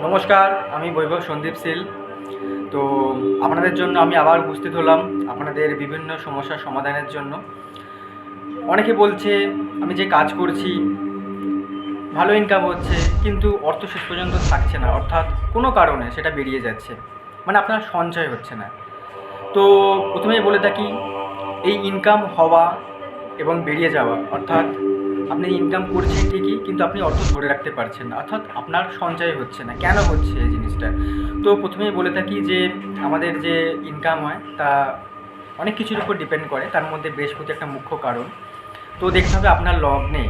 নমস্কার, আমি বৈভব সন্দীপ শীল। তো আপনাদের জন্য আমি আবার উপস্থিত হলাম আপনাদের বিভিন্ন সমস্যার সমাধানের জন্য। অনেকে বলছে আমি যে কাজ করছি ভালো ইনকাম হচ্ছে, কিন্তু অর্থ শেষ পর্যন্ত থাকছে না, অর্থাৎ কোনো কারণে সেটা বেরিয়ে যাচ্ছে, মানে আপনার সঞ্চয় হচ্ছে না। তো প্রথমেই বলে থাকি, এই ইনকাম হওয়া এবং বেরিয়ে যাওয়া, অর্থাৎ আপনি ইনকাম করছেন ঠিকই, কিন্তু আপনি অর্থ ধরে রাখতে পারছেন না, অর্থাৎ আপনার সঞ্চয় হচ্ছে না। কেন হচ্ছে এই জিনিসটা? তো প্রথমেই বলে থাকি যে আমাদের যে ইনকাম হয় তা অনেক কিছুর উপর ডিপেন্ড করে, তার মধ্যে বৃহস্পতি একটা মুখ্য কারণ। তো দেখতে হবে আপনার লগ্নে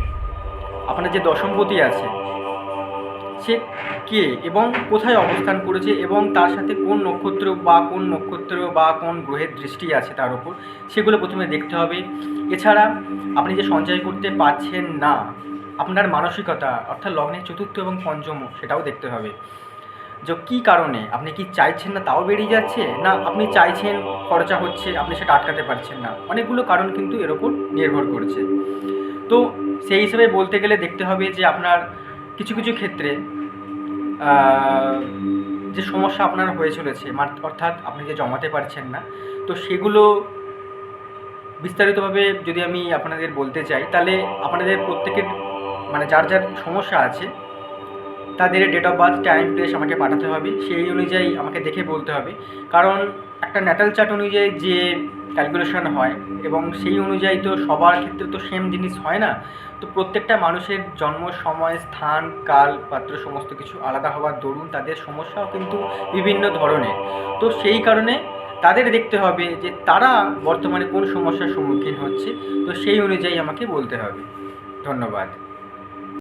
আপনার যে দশমপতি আছে সে কে এবং কোথায় অবস্থান করেছে, এবং তার সাথে কোন নক্ষত্র বা কোন গ্রহের দৃষ্টি আছে তার উপর, সেগুলো প্রথমে দেখতে হবে। এছাড়া আপনি যে সঞ্চয় করতে পারছেন না, আপনার মানসিকতা অর্থাৎ লগ্নের চতুর্থ এবং পঞ্চম, সেটাও দেখতে হবে যে কী কারণে আপনি কি চাইছেন না তাও বেরিয়ে যাচ্ছে, না আপনি চাইছেন খরচা হচ্ছে আপনি সেটা আটকাতে পারছেন না। অনেকগুলো কারণ কিন্তু এর ওপর নির্ভর করছে। তো সেই হিসেবে বলতে গেলে দেখতে হবে যে আপনার কিছু কিছু ক্ষেত্রে যে সমস্যা আপনার হয়ে চলেছে, অর্থাৎ আপনি যে জমাতে পারছেন না, তো সেগুলো বিস্তারিতভাবে যদি আমি আপনাদের বলতে চাই, তাহলে আপনাদের প্রত্যেকের মানে যার যার সমস্যা আছে তাদের date of birth, time, place আমাকে পাঠাতে হবে। সেই অনুযায়ী আমাকে দেখে বলতে হবে, কারণ একটা ন্যাটাল চার্ট অনুযায়ী যে ক্যালকুলেশন হয় এবং সেই অনুযায়ী তো সবার ক্ষেত্রে তো সেম জিনিস হয় না। তো প্রত্যেকটা মানুষের জন্ম সময়, স্থান, কাল, পাত্র সমস্ত কিছু আলাদা হওয়ার দরুন তাদের সমস্যাও কিন্তু বিভিন্ন ধরনের। তো সেই কারণে তাদের দেখতে হবে যে তারা বর্তমানে কোন সমস্যার সম্মুখীন হচ্ছে, তো সেই অনুযায়ী আমাকে বলতে হবে। ধন্যবাদ।